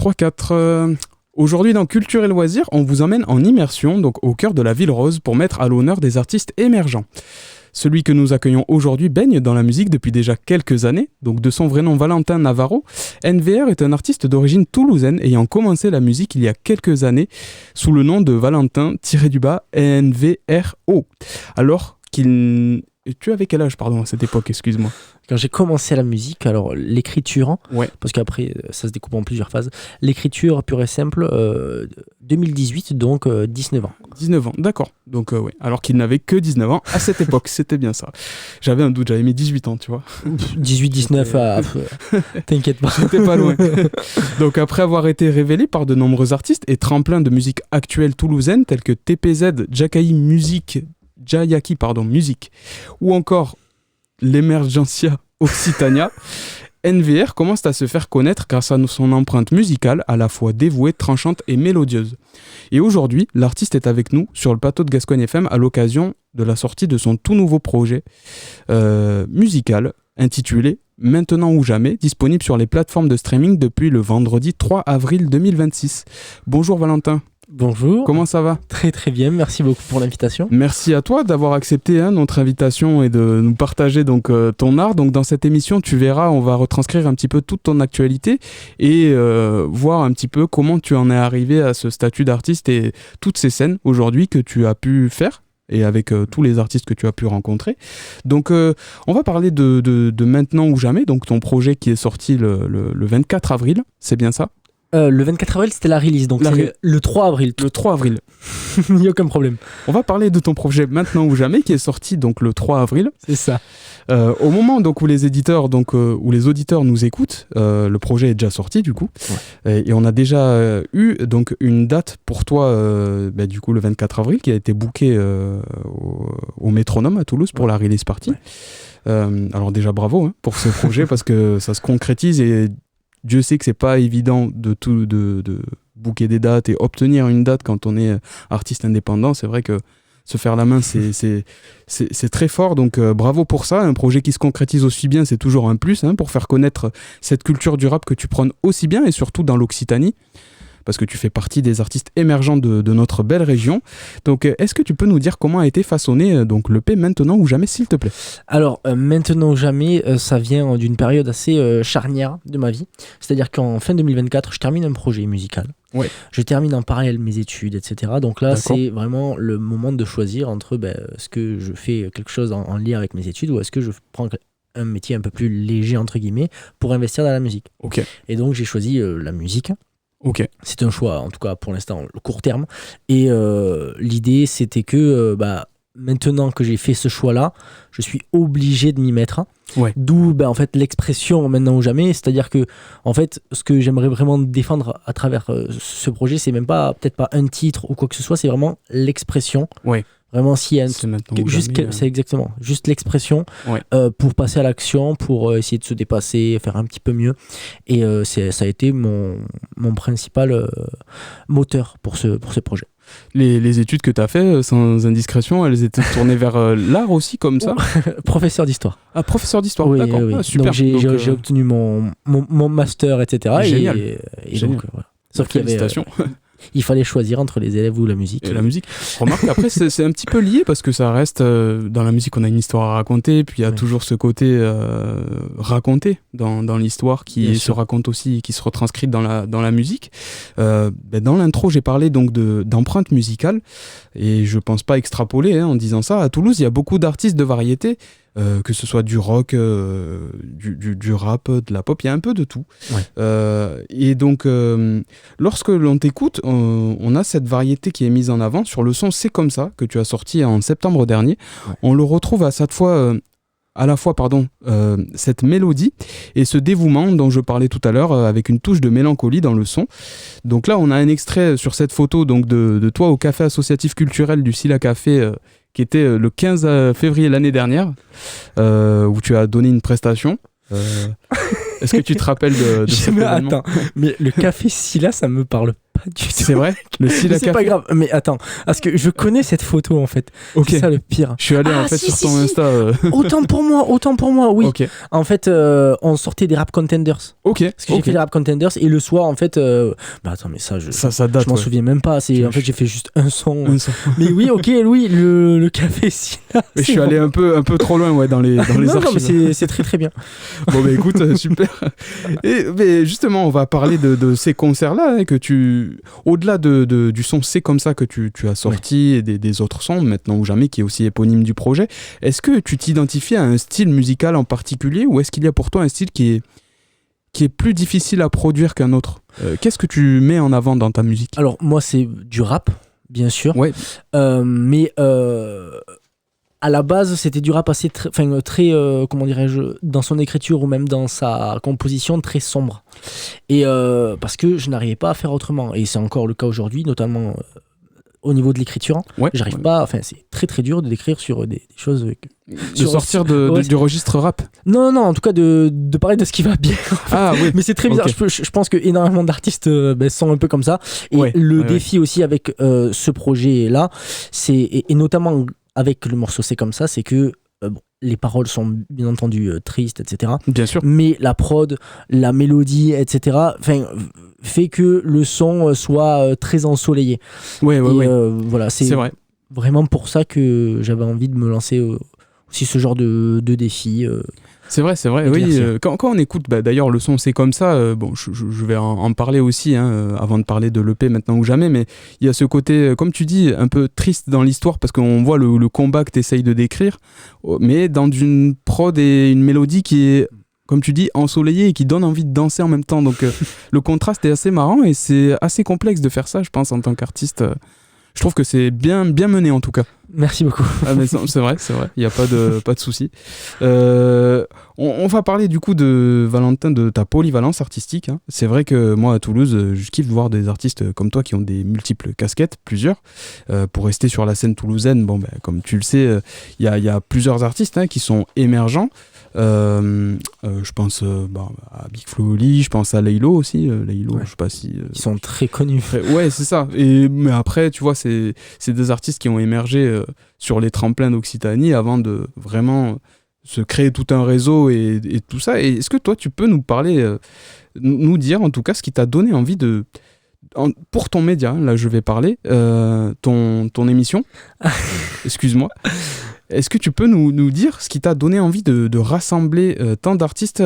3-4. Aujourd'hui dans Culture et Loisirs, on vous emmène en immersion, donc au cœur de la Ville Rose, pour mettre à l'honneur des artistes émergents. Celui que nous accueillons aujourd'hui baigne dans la musique depuis déjà quelques années, donc de son vrai nom Valentin Navarro. NVR est un artiste d'origine toulousaine ayant commencé la musique il y a quelques années sous le nom de Valentin-NVRO. Alors qu'il... Tu avais quel âge, pardon, à cette époque, excuse-moi? Quand j'ai commencé la musique, alors l'écriture, Ouais. parce qu'après ça se découpe en plusieurs phases, l'écriture pure et simple, 2018, donc 19 ans. 19 ans, d'accord. Donc, ouais. Alors qu'il n'avait que 19 ans à cette époque, c'était bien ça. J'avais un doute, j'avais mis 18 ans, tu vois. 18-19, t'inquiète pas. J'étais pas loin. Donc, après avoir été révélé par de nombreux artistes et tremplins de musique actuelle toulousaine tels que TPZ, Jayaki Musique, ou encore l'Emergencia Occitania, NVR commence à se faire connaître grâce à son empreinte musicale à la fois dévouée, tranchante et mélodieuse. Et aujourd'hui, l'artiste est avec nous sur le plateau de Gascogne FM à l'occasion de la sortie de son tout nouveau projet musical intitulé Maintenant ou jamais, disponible sur les plateformes de streaming depuis le vendredi 3 avril 2026. Bonjour Valentin. Bonjour. Comment ça va? Très très bien, merci beaucoup pour l'invitation. Merci à toi d'avoir accepté notre invitation et de nous partager donc ton art. Donc dans cette émission, tu verras, on va retranscrire un petit peu toute ton actualité et voir un petit peu comment tu en es arrivé à ce statut d'artiste et toutes ces scènes aujourd'hui que tu as pu faire et avec tous les artistes que tu as pu rencontrer. Donc on va parler de Maintenant ou jamais, donc ton projet qui est sorti le 24 avril, c'est bien ça? Le 24 avril, c'était la release, donc c'est le 3 avril. Le 3 avril. Il n'y a aucun problème. On va parler de ton projet Maintenant ou jamais, qui est sorti donc le 3 avril. C'est ça. Au moment donc, où les éditeurs, où les auditeurs nous écoutent, le projet est déjà sorti du coup. Ouais. Et on a déjà eu donc, une date pour toi, du coup le 24 avril, qui a été bookée au Métronome à Toulouse pour la release party. Ouais. Alors déjà bravo pour ce projet parce que ça se concrétise et Dieu sait que c'est pas évident de booker des dates et obtenir une date quand on est artiste indépendant. C'est vrai que se faire la main, c'est très fort. Donc bravo pour ça. Un projet qui se concrétise aussi bien, c'est toujours un plus pour faire connaître cette culture du rap que tu prônes aussi bien et surtout dans l'Occitanie. Parce que tu fais partie des artistes émergents de notre belle région. Donc, est-ce que tu peux nous dire comment a été façonné donc, l'EP Maintenant ou jamais, s'il te plaît? Alors, Maintenant ou jamais, ça vient d'une période assez charnière de ma vie. C'est-à-dire qu'en fin 2024, je termine un projet musical. Ouais. Je termine en parallèle mes études, etc. Donc là, c'est vraiment le moment de choisir entre est-ce que je fais quelque chose en lien avec mes études ou est-ce que je prends un métier un peu plus léger, entre guillemets, pour investir dans la musique. Okay. Et donc, j'ai choisi la musique. Okay. C'est un choix, en tout cas pour l'instant, le court terme. Et l'idée, c'était que maintenant que j'ai fait ce choix-là, je suis obligé de m'y mettre. Ouais. D'où en fait, l'expression Maintenant ou jamais. C'est-à-dire que en fait, ce que j'aimerais vraiment défendre à travers ce projet, c'est même pas, peut-être pas un titre ou quoi que ce soit, c'est vraiment l'expression. Ouais. Vraiment, si c'est c'est exactement juste l'expression pour passer à l'action, pour essayer de se dépasser, faire un petit peu mieux. Et ça a été mon principal moteur pour ce projet. Les études que tu as fait, sans indiscrétion, elles étaient tournées vers l'art aussi, comme ça? Professeur d'histoire. Ah, professeur d'histoire, oui, d'accord. Oui. Ah, super. Donc j'ai obtenu mon master, etc. Génial. Et donc, voilà. Sauf qu'il y avait, il fallait choisir entre les élèves ou la musique. Et la musique. Remarque, après, c'est un petit peu lié parce que ça reste... dans la musique, on a une histoire à raconter, puis il y a toujours ce côté raconté dans l'histoire qui se raconte aussi, qui se retranscrit dans la musique. Dans l'intro, j'ai parlé donc d'empreinte musicale, et je pense pas extrapoler en disant ça. À Toulouse, il y a beaucoup d'artistes de variété, que ce soit du rock, du rap, de la pop, il y a un peu de tout. Ouais. Et donc, lorsque l'on t'écoute, on a cette variété qui est mise en avant sur le son C'est comme ça, que tu as sorti en septembre dernier. Ouais. On le retrouve à la fois cette mélodie et ce dévouement dont je parlais tout à l'heure, avec une touche de mélancolie dans le son. Donc là, on a un extrait sur cette photo donc de toi au Café associatif culturel du Silla Café, qui était le 15 février l'année dernière, où tu as donné une prestation. Est-ce que tu te rappelles de cet événement? Attends, mais le Café Silla, ça me parle pas pas du tout. C'est vrai? Le style à C'est café. pas grave, mais attends, parce que je connais cette photo en fait. Ok. C'est ça le pire. Je suis allé en fait si, sur si, ton si. Insta. Autant pour moi, oui. Ok. En fait, on sortait des rap contenders. Ok. Parce que j'ai fait des rap contenders et le soir, en fait. Bah attends, mais ça, Ça date. je m'en souviens même pas. En fait, j'ai fait juste un son. Mais oui, ok, oui, le café Silla. Mais je suis allé un peu trop loin, ouais, dans les non, archives. non, mais c'est très très bien. Bon, bah écoute, super. Et mais justement, on va parler de ces concerts-là, hein, que au-delà du son C'est comme ça que tu as sorti, et des autres sons, Maintenant ou jamais, qui est aussi éponyme du projet, est-ce que tu t'identifies à un style musical en particulier, ou est-ce qu'il y a pour toi un style qui est plus difficile à produire qu'un autre? Qu'est-ce que tu mets en avant dans ta musique? Alors, moi, c'est du rap, bien sûr. Ouais. Mais à la base, c'était du rap assez très comment dirais-je, dans son écriture ou même dans sa composition, très sombre. Et parce que je n'arrivais pas à faire autrement. Et c'est encore le cas aujourd'hui, notamment au niveau de l'écriture. J'arrive pas, c'est très très dur de d'écrire sur des choses. De sortir du registre rap? Non, en tout cas de parler de ce qui va bien. Ah oui. Mais c'est très bizarre. Okay. Je pense que énormément d'artistes sont un peu comme ça. Et le défi aussi avec ce projet-là, et notamment avec le morceau C'est comme ça, c'est que les paroles sont bien entendu tristes, etc. Bien sûr. Mais la prod, la mélodie, etc. fait que le son soit très ensoleillé. Ouais. Voilà, c'est vrai. Vraiment pour ça que j'avais envie de me lancer aussi ce genre de défi. C'est vrai, oui. Quand on écoute d'ailleurs le son C'est comme ça, bon, je vais en parler aussi, hein, avant de parler de l'EP Maintenant ou jamais, mais il y a ce côté, comme tu dis, un peu triste dans l'histoire, parce qu'on voit le combat que tu essayes de décrire, mais dans une prod et une mélodie qui est, comme tu dis, ensoleillée et qui donne envie de danser en même temps. Donc le contraste est assez marrant et c'est assez complexe de faire ça, je pense, en tant qu'artiste. Je trouve que c'est bien mené en tout cas. Merci beaucoup. Ah, mais c'est vrai, il n'y a pas de souci. On va parler du coup de Valentin, de ta polyvalence artistique, hein. C'est vrai que moi à Toulouse, je kiffe voir des artistes comme toi qui ont des multiples casquettes, plusieurs. Pour rester sur la scène toulousaine, comme tu le sais, il y a plusieurs artistes, hein, qui sont émergents. Je pense à Big Flo Oli, je pense à Laylo aussi. Laylo, je sais pas si. Ils sont très connus. Ouais, c'est ça. Mais après, tu vois, c'est des artistes qui ont émergé sur les tremplins d'Occitanie avant de vraiment se créer tout un réseau et tout ça. Et est-ce que toi, tu peux nous parler, nous dire en tout cas ce qui t'a donné envie pour ton média, là je vais parler, ton émission, excuse-moi. Est-ce que tu peux nous dire ce qui t'a donné envie de rassembler tant d'artistes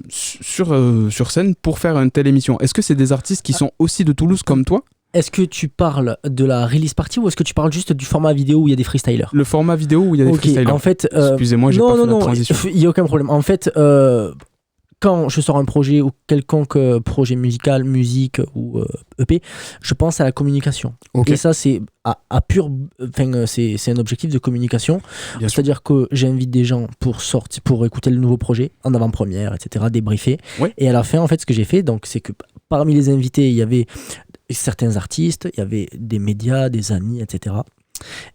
sur scène pour faire une telle émission? Est-ce que c'est des artistes qui sont aussi de Toulouse comme toi? Est-ce que tu parles de la release party ou est-ce que tu parles juste du format vidéo où il y a des freestylers? Le format vidéo où il y a des freestylers. En fait, excusez-moi, j'ai pas fait la transition. Il n'y a aucun problème. En fait, quand je sors un projet ou quelconque projet musical, musique ou EP, je pense à la communication. Okay. Et ça, c'est c'est un objectif de communication. C'est-à-dire que j'invite des gens pour écouter le nouveau projet en avant-première, etc., débriefer. Ouais. Et à la fin, en fait, ce que j'ai fait, c'est que parmi les invités, il y avait certains artistes, il y avait des médias, des amis, etc.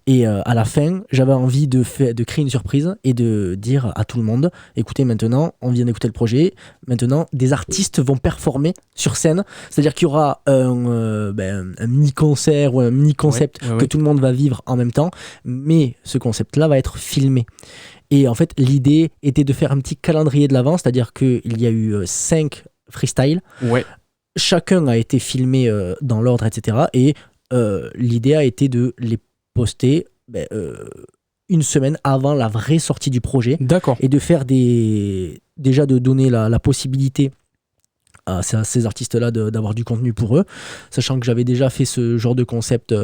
Et à la fin, j'avais envie de créer une surprise et de dire à tout le monde, écoutez, maintenant, on vient d'écouter le projet, maintenant, des artistes vont performer sur scène, c'est-à-dire qu'il y aura un mini-concert ou un mini-concept que tout le monde va vivre en même temps, mais ce concept-là va être filmé. Et en fait, l'idée était de faire un petit calendrier de l'avant, c'est-à-dire qu'il y a eu 5 freestyles, chacun a été filmé dans l'ordre, etc. Et l'idée a été de les poster une semaine avant la vraie sortie du projet. D'accord. Et de faire déjà de donner la possibilité à ces artistes-là d'avoir du contenu pour eux, sachant que j'avais déjà fait ce genre de concept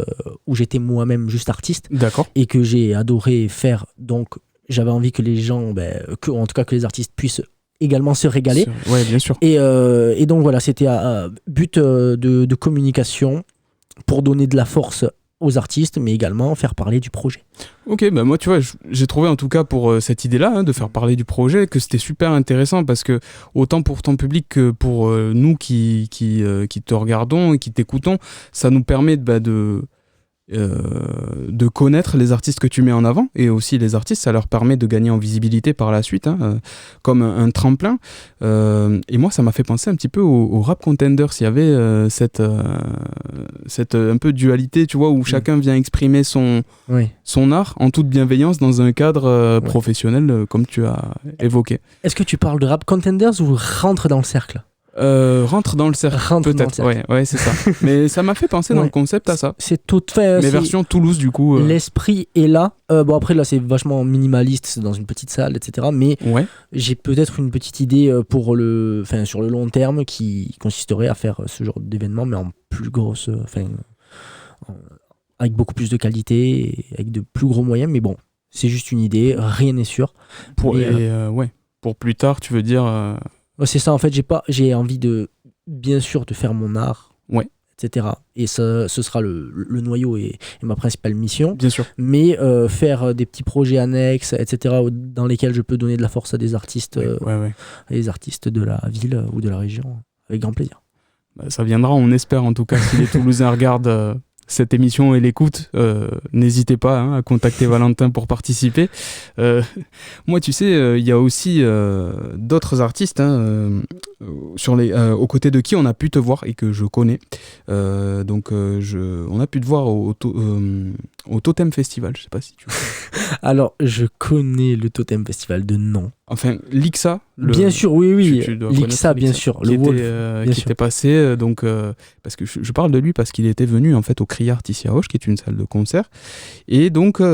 où j'étais moi-même juste artiste. D'accord. Et que j'ai adoré faire. Donc j'avais envie que les gens, en tout cas que les artistes puissent également se régaler. Ouais, bien sûr. Et donc voilà, c'était à but de communication pour donner de la force aux artistes, mais également faire parler du projet. Ok, moi tu vois, j'ai trouvé en tout cas pour cette idée-là, hein, de faire parler du projet, que c'était super intéressant parce que autant pour ton public que pour nous qui te regardons et qui t'écoutons, ça nous permet de connaître les artistes que tu mets en avant, et aussi les artistes, ça leur permet de gagner en visibilité par la suite, comme un tremplin. Et moi, ça m'a fait penser un petit peu au Rap Contenders. Il y avait cette un peu dualité, tu vois, où chacun vient exprimer son art en toute bienveillance dans un cadre professionnel, comme tu as évoqué. Est-ce que tu parles de Rap Contenders ou Rentre dans le cercle ? Rentre dans le cercle, peut-être. Ouais, c'est ça. Mais ça m'a fait penser dans le concept à ça. C'est tout fait. Mais version Toulouse, du coup. L'esprit est là. Bon, après, là, c'est vachement minimaliste, c'est dans une petite salle, etc. Mais j'ai peut-être une petite idée sur le long terme qui consisterait à faire ce genre d'événement, mais en plus grosse. Avec beaucoup plus de qualité, et avec de plus gros moyens. Mais bon, c'est juste une idée, rien n'est sûr. Pour plus tard, tu veux dire. C'est ça, en fait, j'ai envie bien sûr, de faire mon art, etc. Et ça, ce sera le noyau et ma principale mission. Bien sûr. Mais faire des petits projets annexes, etc., dans lesquels je peux donner de la force à des artistes, à des artistes de la ville ou de la région, avec grand plaisir. Ça viendra, on espère en tout cas, si les Toulousains regardent cette émission et l'écoute, n'hésitez pas à contacter Valentin pour participer. Moi, tu sais, il y a aussi d'autres artistes aux côtés de qui on a pu te voir et que je connais. On a pu te voir au Totem Festival, je sais pas si tu vois. Alors, je connais le Totem Festival de nom. Enfin, Lixa. Bien sûr, oui. Lixa, bien sûr. Qui était passé, parce que je parle de lui parce qu'il était venu en fait au Criard ici à Auch, qui est une salle de concert. Et donc, au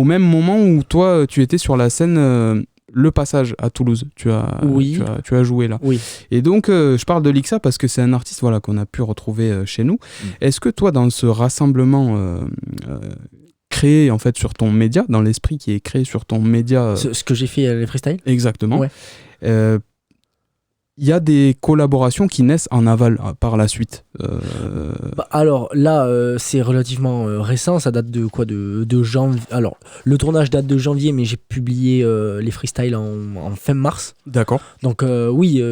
même moment où toi, tu étais sur la scène Le Passage à Toulouse, tu as joué là. Oui. Et donc, je parle de Lixa parce que c'est un artiste qu'on a pu retrouver chez nous. Est-ce que toi, dans ce rassemblement créé en fait sur ton média, dans l'esprit qui est créé sur ton média... Ce que j'ai fait les freestyles. Exactement. Il y a des collaborations qui naissent en aval par la suite. Alors là, c'est relativement récent, ça date de quoi, de janvier. Alors, le tournage date de janvier, mais j'ai publié les freestyles en fin mars. D'accord. Donc oui,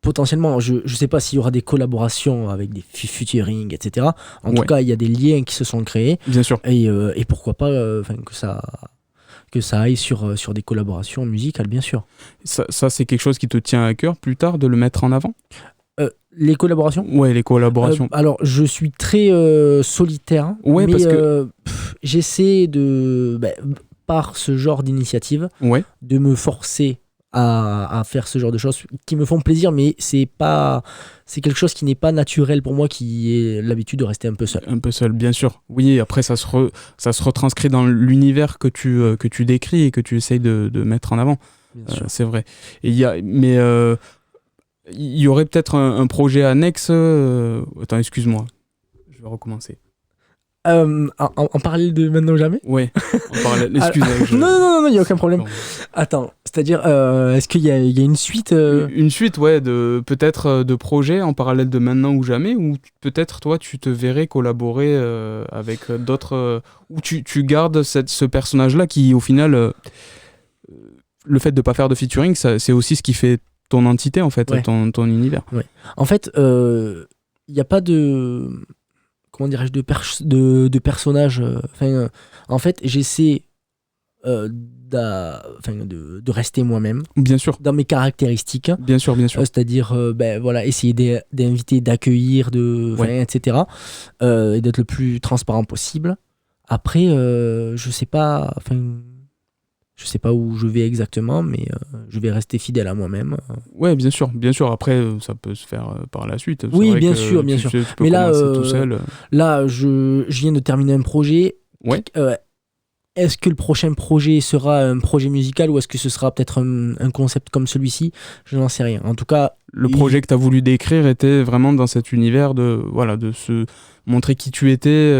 potentiellement, je ne sais pas s'il y aura des collaborations avec des featuring, etc. En tout cas, il y a des liens qui se sont créés. Bien sûr. Et pourquoi pas que ça aille sur des collaborations musicales, bien sûr. Ça, c'est quelque chose qui te tient à cœur plus tard de le mettre en avant ? Les collaborations ? Ouais, les collaborations. Alors, je suis très solitaire, mais parce que... j'essaie par ce genre d'initiative, de me forcer à faire ce genre de choses qui me font plaisir, mais c'est quelque chose qui n'est pas naturel pour moi, qui est l'habitude de rester un peu seul. Un peu seul, bien sûr. Oui, après ça se retranscrit dans l'univers que tu décris et que tu essayes de mettre en avant. C'est vrai. Et il y aurait peut-être un projet annexe. Attends, excuse-moi. Je vais recommencer. En parallèle de Maintenant ou Jamais ? Ouais, en parallèle. Excusez-moi. Non, il n'y a aucun problème. Attends, c'est-à-dire, est-ce qu'il y a une suite Une suite, peut-être de projets en parallèle de Maintenant ou Jamais, ou peut-être toi, tu te verrais collaborer avec d'autres. Ou tu gardes ce personnage-là qui, au final, le fait de ne pas faire de featuring, c'est aussi ce qui fait ton entité, en fait, ton univers. Ouais. En fait, il n'y a pas de... Comment dirais-je, de personnages. En fait, j'essaie de rester moi-même. Bien sûr. Dans mes caractéristiques. Bien sûr. C'est-à-dire, essayer d'inviter, d'accueillir, etc. Et d'être le plus transparent possible. Après, je sais pas où je vais exactement, mais je vais rester fidèle à moi-même. Ouais, bien sûr. Après, ça peut se faire par la suite. Oui, bien sûr. Tu peux commencer tout seul. Là, je viens de terminer un projet. Ouais. Est-ce que le prochain projet sera un projet musical ou est-ce que ce sera peut-être un concept comme celui-ci ? Je n'en sais rien. En tout cas, le projet que tu as voulu décrire était vraiment dans cet univers de se montrer qui tu étais,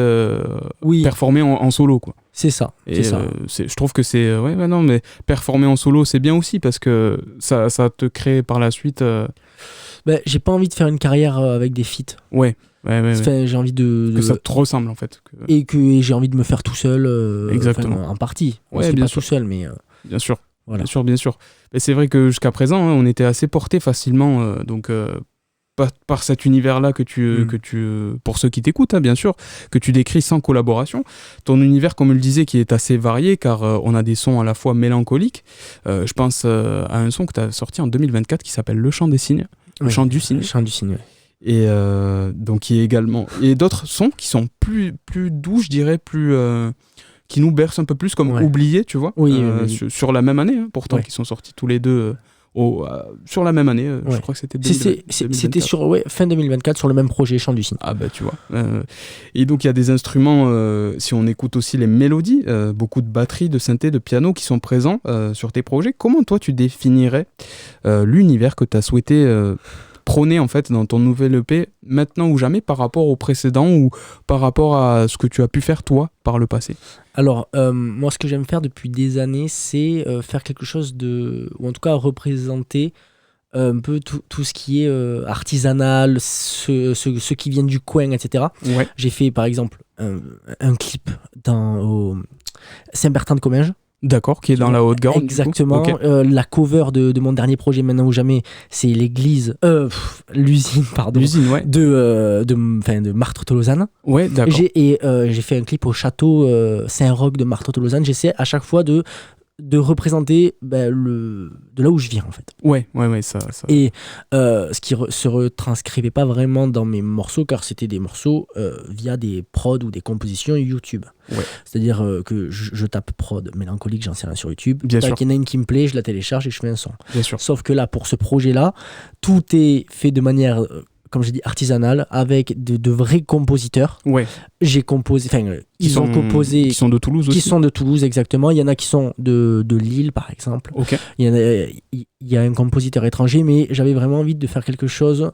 performer en solo, quoi. C'est ça. Je trouve que c'est mais performer en solo, c'est bien aussi parce que ça te crée par la suite. J'ai pas envie de faire une carrière avec des feats. Ouais. J'ai envie que ça te ressemble en fait. Et que j'ai envie de me faire tout seul. Exactement. En partie. Ouais, bien sûr. Tout seul, mais. Bien sûr. Voilà. Bien sûr. Et c'est vrai que jusqu'à présent, on était assez porté facilement, par cet univers-là que tu, pour ceux qui t'écoutent, hein, bien sûr, que tu décris sans collaboration. Ton univers, comme je le disais, qui est assez varié, car on a des sons à la fois mélancoliques. Je pense à un son que tu as sorti en 2024 qui s'appelle Le Chant des Cygnes. Le Chant du Cygne. Le Chant du Cygne, oui. Et donc, qui est également... Et d'autres sons qui sont plus doux, je dirais, qui nous bercent un peu plus, comme Oubliés, tu vois, oui. sur la même année, hein, pourtant, qui sont sortis tous les deux... sur la même année, je crois que c'était 2024. C'était sur fin 2024 sur le même projet, Chant du Cygne. Ah bah tu vois. Et donc il y a des instruments, si on écoute aussi les mélodies, beaucoup de batteries, de synthé, de piano qui sont présents sur tes projets. Comment toi tu définirais l'univers que tu as souhaité prôner en fait dans ton nouvel EP, maintenant ou jamais, par rapport au précédent ou par rapport à ce que tu as pu faire toi par le passé? Alors, moi, ce que j'aime faire depuis des années, c'est faire quelque chose ou en tout cas représenter un peu tout ce qui est artisanal, ceux qui viennent du coin, etc. Ouais. J'ai fait, par exemple, un clip au Saint-Bertin de Comminges. D'accord, qui est dans la Haute-Garonne. Exactement. Okay. La cover de mon dernier projet, Maintenant ou Jamais, c'est l'usine, pardon. L'usine, ouais. de Martres-Tolosane. Ouais, d'accord. J'ai fait un clip au château Saint-Roch de Martres-Tolosane. J'essaie à chaque fois de représenter de là où je viens, en fait. Ouais, ça. Et ce qui se retranscrivait pas vraiment dans mes morceaux, car c'était des morceaux via des prods ou des compositions YouTube. Ouais. C'est-à-dire que je tape prod mélancolique, j'en sais rien sur YouTube. Bien sûr. Il y en a une qui me plaît, je la télécharge et je fais un son. Bien sûr. Sauf que là, pour ce projet-là, tout est fait de manière... comme j'ai dit, artisanale, avec de vrais compositeurs. Ouais. J'ai composé, ils ont composé... Qui sont de Toulouse aussi. Qui sont de Toulouse, exactement. Il y en a qui sont de Lille, par exemple. Ok. Il y a un compositeur étranger, mais j'avais vraiment envie de faire quelque chose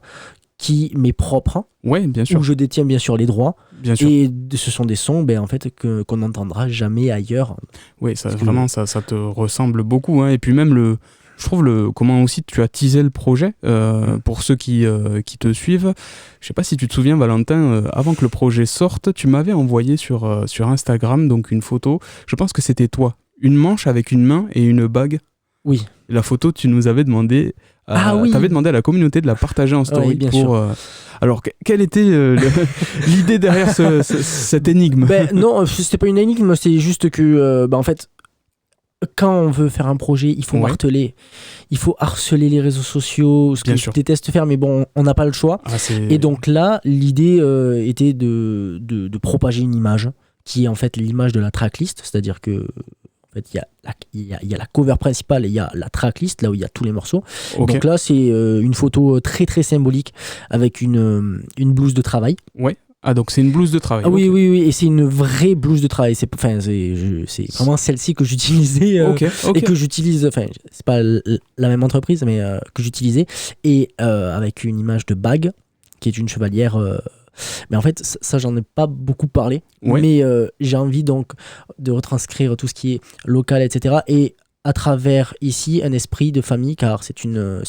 qui m'est propre. Ouais, bien sûr. Où je détiens bien sûr les droits. Bien sûr. Et ce sont des sons, en fait, qu'on n'entendra jamais ailleurs. Oui, ça te ressemble beaucoup. Hein. Et puis même je trouve comment aussi tu as teasé le projet pour ceux qui te suivent. Je sais pas si tu te souviens, Valentin, avant que le projet sorte, tu m'avais envoyé sur Instagram donc une photo. Je pense que c'était toi, une manche avec une main et une bague. Oui. Et la photo, tu nous avais demandé. Oui. T'avais demandé à la communauté de la partager en story. Oui, bien sûr. Alors, quelle était l'idée derrière cette énigme? Non, c'était pas une énigme, c'est juste que en fait. Quand on veut faire un projet, il faut marteler, il faut harceler les réseaux sociaux, ce que je déteste faire, mais bon, on n'a pas le choix. Et donc là, l'idée était de propager une image, qui est en fait l'image de la tracklist, c'est-à-dire que en fait, il y a la cover principale et il y a la tracklist, là où il y a tous les morceaux. Okay. Donc là, c'est une photo très très symbolique avec une blouse de travail. Ouais. Ah, donc c'est une blouse de travail. Oui, et c'est une vraie blouse de travail. C'est vraiment celle-ci que j'utilisais et que j'utilise. C'est pas la même entreprise, mais que j'utilisais. Et avec une image de bague, qui est une chevalière. Mais en fait, ça, j'en ai pas beaucoup parlé. Ouais. Mais j'ai envie donc de retranscrire tout ce qui est local, etc. Et à travers ici un esprit de famille, car c'est une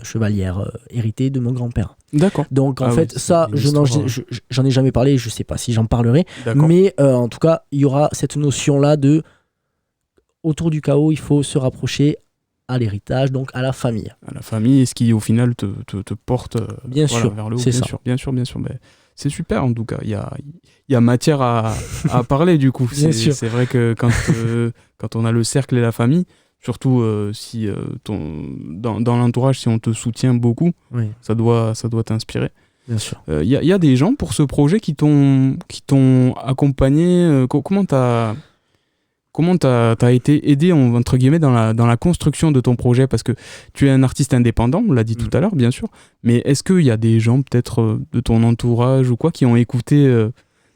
chevalière héritée de mon grand-père. D'accord. Donc en fait, ça, j'en ai jamais parlé, je sais pas si j'en parlerai, mais en tout cas, il y aura cette notion-là de autour du chaos, il faut se rapprocher à l'héritage, donc à la famille. À la famille, ce qui au final te porte vers le haut. Bien sûr. Mais c'est super en tout cas. Il y a matière à parler du coup. C'est vrai que quand on a le cercle et la famille, surtout si dans l'entourage, si on te soutient beaucoup, ça doit t'inspirer. Bien sûr. Il y a des gens pour ce projet qui t'ont accompagné. Comment t'as été aidé entre guillemets dans la construction de ton projet, parce que tu es un artiste indépendant, on l'a dit tout à l'heure bien sûr, mais est-ce qu'il y a des gens peut-être de ton entourage ou quoi qui ont écouté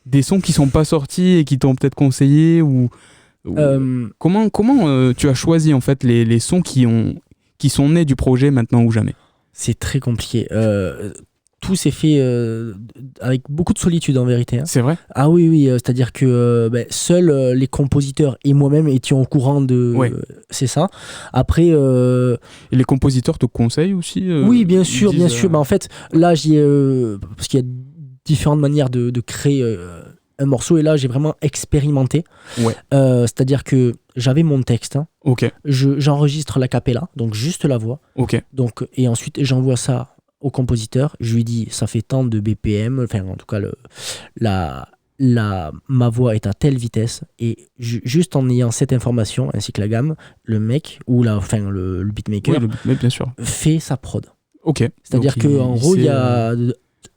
des sons qui sont pas sortis et qui t'ont peut-être conseillé ou comment tu as choisi en fait les sons qui sont nés du projet Maintenant ou Jamais? C'est très compliqué. Tout s'est fait avec beaucoup de solitude en vérité. Hein. C'est vrai? Ah oui, c'est-à-dire que seuls les compositeurs et moi-même étions au courant de... C'est ça. Après... Et les compositeurs te conseillent aussi oui, bien sûr. En fait, là, parce qu'il y a différentes manières de créer un morceau, et là, j'ai vraiment expérimenté. Ouais. C'est-à-dire que j'avais mon texte. Hein. Ok. J'enregistre la cappella, donc juste la voix. Ok. Donc, et ensuite, j'envoie ça au compositeur, je lui dis ça fait tant de BPM, enfin en tout cas ma voix est à telle vitesse, et juste en ayant cette information ainsi que la gamme, le mec ou le beatmaker bien sûr. fait sa prod. Ok. C'est-à-dire qu'en gros, il y a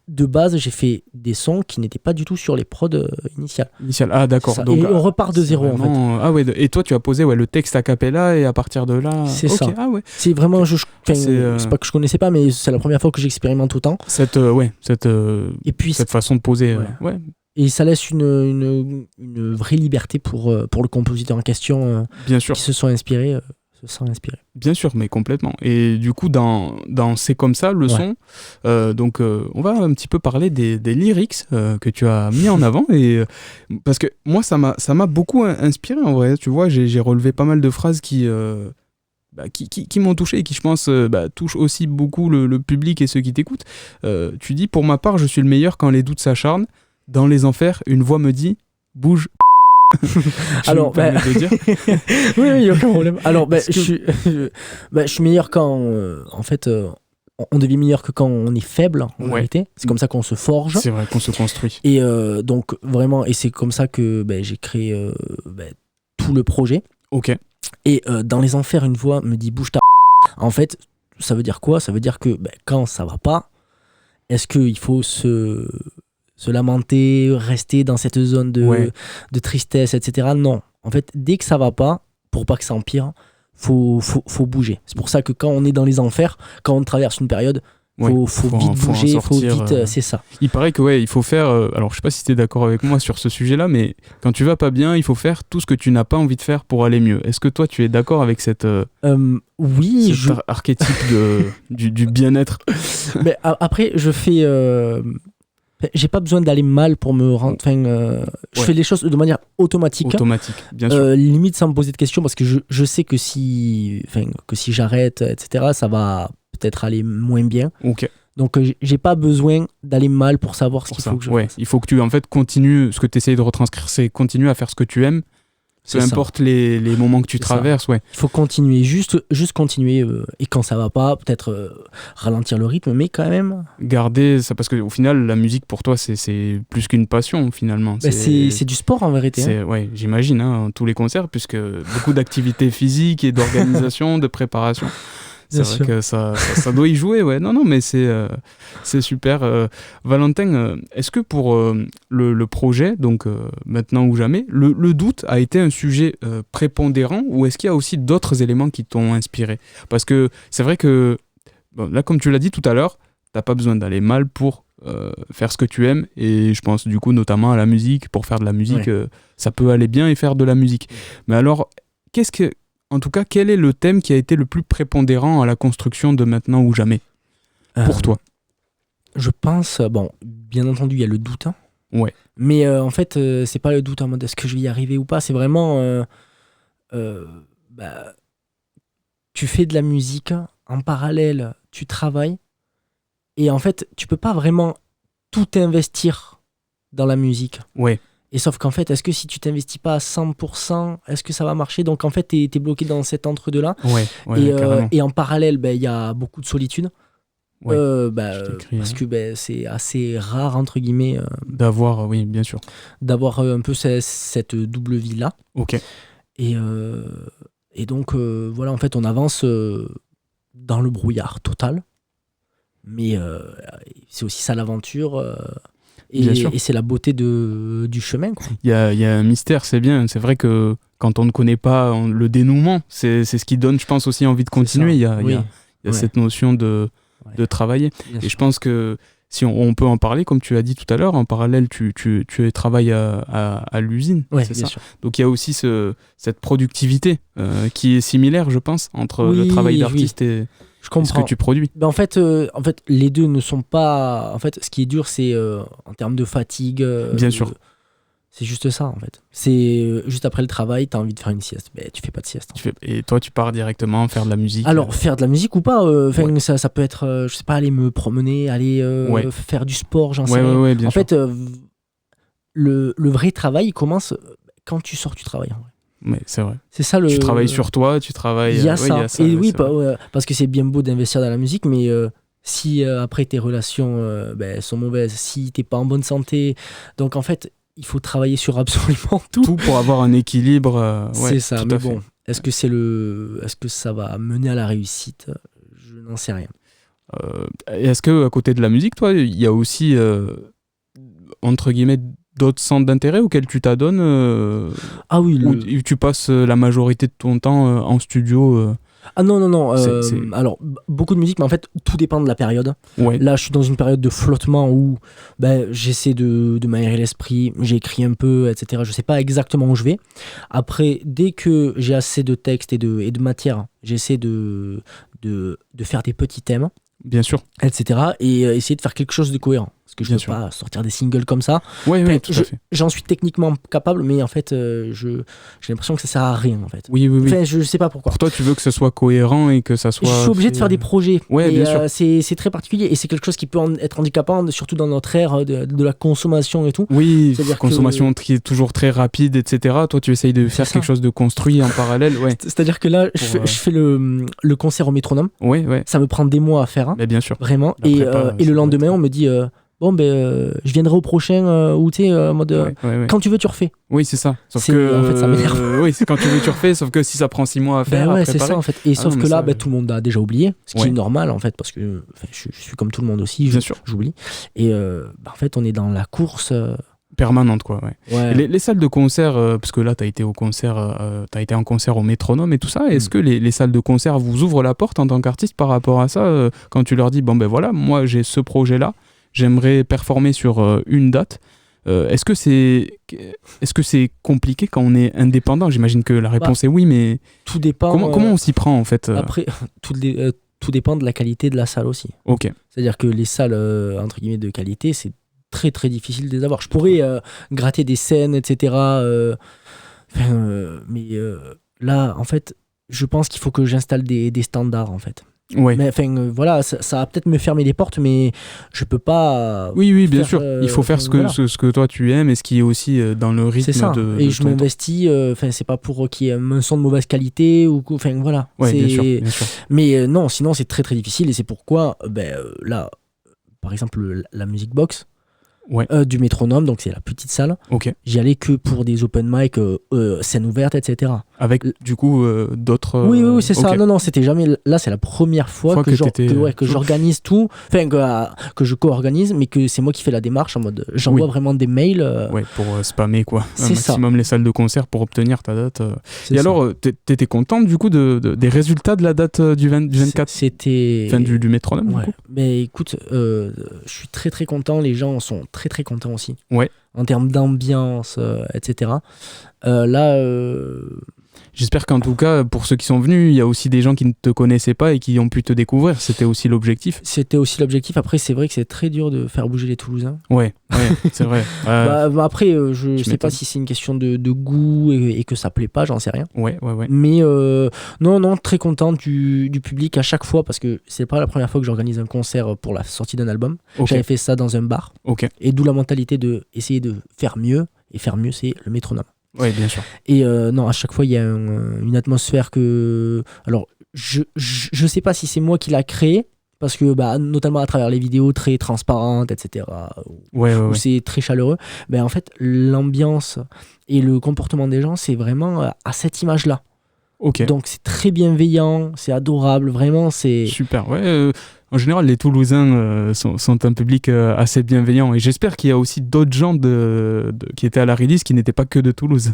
de base, j'ai fait des sons qui n'étaient pas du tout sur les prods initiales. Ah d'accord. Donc, et on repart de zéro vraiment... en fait. Ah ouais. Et toi, tu as posé le texte a cappella et à partir de là. C'est ça. Ah ouais. C'est vraiment, c'est pas que je connaissais pas, mais c'est la première fois que j'expérimente autant. Cette façon de poser. Ouais. Et ça laisse une vraie liberté pour le compositeur en question. Bien sûr. Qui se sont inspirés. Bien sûr, mais complètement. Et du coup, dans C'est comme ça, le son, on va un petit peu parler des lyrics que tu as mis en avant. Parce que moi, ça m'a beaucoup inspiré en vrai. Tu vois, j'ai relevé pas mal de phrases qui m'ont touché et qui, je pense, touchent aussi beaucoup le public et ceux qui t'écoutent. Tu dis, pour ma part, je suis le meilleur quand les doutes s'acharnent. Dans les enfers, une voix me dit, bouge. Alors, de dire. oui, il n'y a aucun problème. Alors, je suis meilleur quand, on devient meilleur que quand on est faible, en réalité. C'est comme ça qu'on se forge. C'est vrai qu'on se construit. Et donc, vraiment, et c'est comme ça que j'ai créé tout le projet. Ok. Et dans les enfers, une voix me dit, bouge ta. En fait, ça veut dire quoi ? Ça veut dire que quand ça va pas, est-ce qu'il faut se lamenter, rester dans cette zone de tristesse, etc. Non. En fait, dès que ça va pas, pour pas que ça empire, faut bouger. C'est pour ça que quand on est dans les enfers, quand on traverse une période, faut vite bouger, faut vite, c'est ça. Il paraît que il faut faire, alors je sais pas si tu es d'accord avec moi sur ce sujet-là, mais quand tu vas pas bien, il faut faire tout ce que tu n'as pas envie de faire pour aller mieux. Est-ce que toi tu es d'accord avec cet archétype du bien-être? Mais après, je fais... j'ai pas besoin d'aller mal pour me rendre. Je fais les choses de manière automatique. Bien sûr. Limite sans me poser de questions, parce que je sais que si j'arrête, etc., ça va peut-être aller moins bien. Ok. Donc j'ai pas besoin d'aller mal pour savoir ce qu'il faut que je fasse. Il faut que tu continues. Ce que tu essayes de retranscrire, c'est continuer à faire ce que tu aimes. Peu importe les moments que tu traverses, Il faut continuer, juste continuer, et quand ça va pas, peut-être ralentir le rythme, mais quand même... Garder ça, parce qu'au final, la musique, pour toi, c'est plus qu'une passion, finalement. C'est du sport, en vérité. J'imagine, tous les concerts, puisque beaucoup d'activités physiques et d'organisation, de préparation. C'est vrai que ça doit y jouer, Non, mais c'est super. Valentin, est-ce que pour le projet, donc maintenant ou jamais, le doute a été un sujet prépondérant, ou est-ce qu'il y a aussi d'autres éléments qui t'ont inspiré ? Parce que c'est vrai que, là, comme tu l'as dit tout à l'heure, t'as pas besoin d'aller mal pour faire ce que tu aimes, et je pense du coup notamment à la musique. Pour faire de la musique, ça peut aller bien et faire de la musique. Mais alors, en tout cas, quel est le thème qui a été le plus prépondérant à la construction de Maintenant ou Jamais, pour toi ? Je pense, bien entendu, il y a le doute. Ouais. Mais en fait, c'est pas le doute en mode est-ce que je vais y arriver ou pas. C'est vraiment... tu fais de la musique, en parallèle, tu travailles. Et en fait, tu peux pas vraiment tout investir dans la musique. Ouais. Et sauf qu'en fait, est-ce que si tu t'investis pas à 100%, est-ce que ça va marcher ? Donc en fait, t'es bloqué dans cet entre-deux-là. Et en parallèle, il y a beaucoup de solitude. Parce que c'est assez rare, entre guillemets, d'avoir, bien sûr. D'avoir un peu cette double vie-là. Ok. Et donc, en fait, on avance dans le brouillard total. Mais c'est aussi ça l'aventure. Et c'est la beauté du chemin, quoi. Il y a un mystère, c'est bien. C'est vrai que quand on ne connaît pas le dénouement, c'est ce qui donne, je pense, aussi envie de continuer. Il y a cette notion de travailler. Et je pense que si on peut en parler, comme tu as dit tout à l'heure, en parallèle, tu travailles à l'usine. C'est ça. Sûr. Donc il y a aussi cette productivité qui est similaire, je pense, entre le travail d'artiste et... Je comprends. Ce que tu produis. En fait, les deux ne sont pas... En fait, ce qui est dur, c'est en termes de fatigue. Bien sûr. C'est juste ça, en fait. C'est juste après le travail, t'as envie de faire une sieste. Mais tu fais pas de sieste. Et toi, tu pars directement faire de la musique. Alors, faire de la musique ou pas, ça peut être, je sais pas, aller me promener, aller faire du sport, j'en sais rien. Bien en sûr. fait, le vrai travail, il commence quand tu sors du travail, en vrai. Mais c'est vrai. C'est ça, tu travailles sur toi, tu travailles... Il y a ça. Et oui, parce que c'est bien beau d'investir dans la musique, mais Si après tes relations sont mauvaises, si t'es pas en bonne santé. Donc en fait, il faut travailler sur absolument tout. Tout pour avoir un équilibre. C'est ça, mais bon, est-ce que ça va mener à la réussite? Je n'en sais rien. Est-ce qu'à côté de la musique, toi, il y a aussi, entre guillemets, d'autres centres d'intérêt auxquels tu t'adonnes Ah oui, où tu passes la majorité de ton temps en studio Ah non. Alors, beaucoup de musique, mais en fait, tout dépend de la période. Ouais. Là, je suis dans une période de flottement où j'essaie de m'aérer l'esprit, j'écris un peu, etc. Je sais pas exactement où je vais. Après, dès que j'ai assez de texte et de matière, j'essaie de faire des petits thèmes. Bien sûr. Etc. Et essayer de faire quelque chose de cohérent. Parce que je ne peux pas sortir des singles comme ça. Oui, tout à fait. J'en suis techniquement capable, mais en fait, j'ai l'impression que ça sert à rien. En fait. Oui. Enfin, je ne sais pas pourquoi. Pour toi, tu veux que ce soit cohérent et que ça soit... Je suis obligé de faire des projets. Oui, bien sûr. C'est très particulier et c'est quelque chose qui peut être handicapant, surtout dans notre ère de la consommation et tout. Oui, consommation toujours très rapide, etc. Toi, tu essayes de faire quelque chose de construit en parallèle. Ouais. C'est-à-dire que là, je fais le concert au métronome. Oui. Ça me prend des mois à faire. Hein, mais bien sûr. Vraiment. Et le lendemain, on me dit... je viendrai au prochain ou tu sais en mode quand tu veux tu refais. Oui, c'est ça. Sauf que en fait ça m'énerve. Oui, c'est quand tu veux tu refais, sauf que si ça prend 6 mois à faire, c'est ça en fait. Et sauf que là tout le monde a déjà oublié, ce qui est normal en fait parce que je suis comme tout le monde aussi, j'oublie. Et en fait, on est dans la course permanente quoi. Ouais. Les salles de concert parce que là t'as été en concert au Métronome et tout ça, est-ce que les salles de concert vous ouvrent la porte en tant qu'artiste par rapport à ça quand tu leur dis voilà, moi j'ai ce projet là, j'aimerais performer sur une date. Est-ce que c'est compliqué quand on est indépendant? J'imagine que la réponse est oui, mais tout dépend. Comment on s'y prend en fait Après, tout dépend de la qualité de la salle aussi. Ok. C'est-à-dire que les salles entre guillemets de qualité, c'est très très difficile de les avoir. Je pourrais gratter des scènes, etc. Mais là, en fait, je pense qu'il faut que j'installe des standards en fait. Ouais. Mais voilà, ça va peut-être me fermer les portes, mais je peux pas. Oui, bien sûr. Il faut faire ce que toi tu aimes et ce qui est aussi dans le rythme. C'est ça. Et je m'investis. C'est pas pour qu'il y ait un son de mauvaise qualité ou voilà. Ouais, bien sûr. Mais non, sinon c'est très très difficile et c'est pourquoi là, par exemple, la music box. Du Métronome, donc c'est la petite salle. J'y allais que pour des open mic, scène ouverte, etc. Avec du coup d'autres. Oui, c'est ça. Non, c'était jamais. Là, c'est la première fois que j'organise tout, enfin que je co-organise, mais que c'est moi qui fais la démarche en mode j'envoie vraiment des mails. Pour spammer quoi. C'est maximum les salles de concert pour obtenir ta date. Et alors, t'étais contente du coup des résultats de la date du 24 C'était. Enfin, du Métronome. Ouais. Mais écoute, je suis très très content. Les gens sont très très contents aussi. En termes d'ambiance, etc. J'espère qu'en tout cas, pour ceux qui sont venus, il y a aussi des gens qui ne te connaissaient pas et qui ont pu te découvrir. C'était aussi l'objectif. Après, c'est vrai que c'est très dur de faire bouger les Toulousains. Ouais, c'est vrai. Après, je sais pas si c'est une question de goût et que ça plaît pas, j'en sais rien. Ouais. Mais non, très content du public à chaque fois parce que c'est pas la première fois que j'organise un concert pour la sortie d'un album. J'avais fait ça dans un bar. Et d'où la mentalité de essayer de faire mieux. Et faire mieux, c'est le Métronome. Oui, bien sûr. Et non, à chaque fois, il y a une atmosphère que... Alors, je sais pas si c'est moi qui l'a créé, parce que, notamment à travers les vidéos très transparentes, etc., où c'est très chaleureux, en fait, l'ambiance et le comportement des gens, c'est vraiment à cette image-là. Donc, c'est très bienveillant, c'est adorable, vraiment, c'est... Super, en général, les Toulousains sont un public assez bienveillant et j'espère qu'il y a aussi d'autres gens qui étaient à la release qui n'étaient pas que de Toulouse.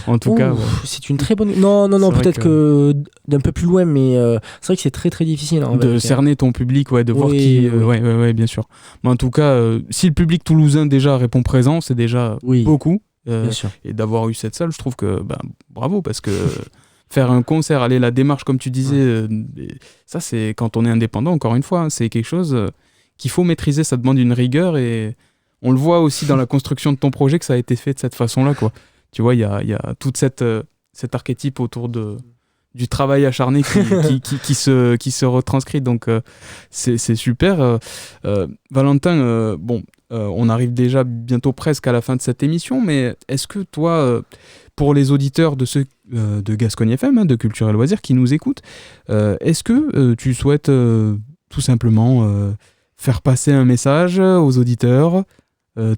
En tout cas, c'est une très bonne. Non, peut-être que d'un peu plus loin, mais c'est vrai que c'est très très difficile. De cerner ton public, de voir qui. Oui, bien sûr. Mais en tout cas, si le public toulousain déjà répond présent, c'est déjà beaucoup. Bien sûr. Et d'avoir eu cette salle, je trouve que bravo parce que. Faire un concert, la démarche comme tu disais, ça c'est quand on est indépendant, encore une fois, c'est quelque chose qu'il faut maîtriser, ça demande une rigueur et on le voit aussi dans la construction de ton projet que ça a été fait de cette façon-là, quoi. Tu vois, il y a toute cet archétype autour du travail acharné qui se retranscrit, donc c'est super. Valentin, on arrive déjà bientôt presque à la fin de cette émission, mais est-ce que toi... pour les auditeurs de ceux de Gascogne FM, de Culture et Loisirs, qui nous écoutent, est-ce que tu souhaites tout simplement faire passer un message aux auditeurs,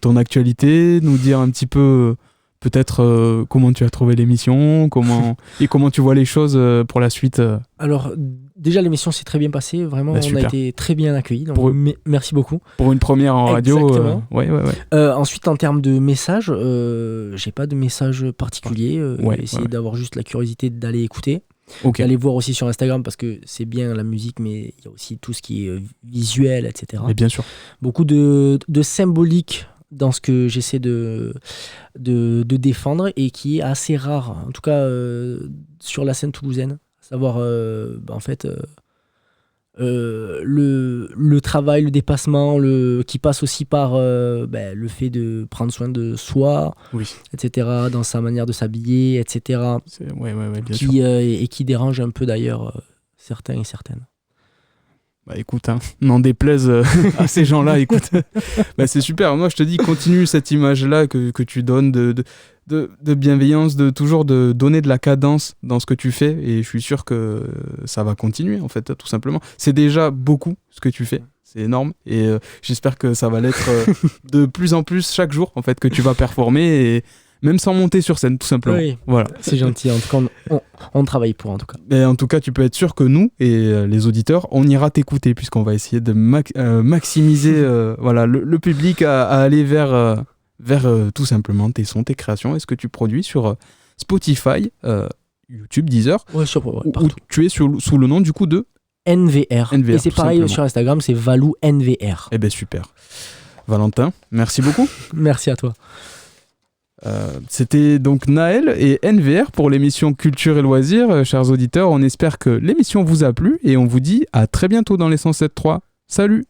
ton actualité, nous dire un petit peu peut-être comment tu as trouvé l'émission, comment tu vois les choses pour la suite. Alors déjà l'émission s'est très bien passée, vraiment on a été très bien accueillis, donc merci beaucoup. Pour une première en radio. Exactement. Ouais. Ensuite en termes de messages, j'ai pas de message particulier, essayer d'avoir juste la curiosité d'aller écouter. D'aller voir aussi sur Instagram parce que c'est bien la musique mais il y a aussi tout ce qui est visuel, etc. Et bien sûr. Beaucoup de symbolique dans ce que j'essaie de défendre et qui est assez rare, en tout cas sur la scène toulousaine. À savoir en fait le travail, le dépassement, qui passe aussi par le fait de prendre soin de soi, etc., dans sa manière de s'habiller, etc. Bien sûr. Et qui dérange un peu d'ailleurs certains et certaines. Bah écoute, n'en déplaise à ces gens-là, écoute. Bah c'est super, moi je te dis, continue cette image-là que tu donnes de bienveillance, de toujours de donner de la cadence dans ce que tu fais, et je suis sûr que ça va continuer en fait, tout simplement. C'est déjà beaucoup ce que tu fais, c'est énorme, et j'espère que ça va l'être de plus en plus chaque jour en fait, que tu vas performer, et même sans monter sur scène, tout simplement. Oui, voilà. C'est gentil. En tout cas, on travaille pour, en tout cas. Mais en tout cas, tu peux être sûr que nous et les auditeurs, on ira t'écouter, puisqu'on va essayer de maximiser le public à aller vers tout simplement tes sons, tes créations. Est-ce que tu produis sur Spotify, YouTube, Deezer, où tu es sous le nom du coup de NVR. Et c'est pareil simplement. Sur Instagram, c'est Valou NVR. Eh bien, super. Valentin, merci beaucoup. Merci à toi. C'était donc Naël et NVR pour l'émission Culture et Loisirs. Chers auditeurs, on espère que l'émission vous a plu et on vous dit à très bientôt dans les 107.3. Salut!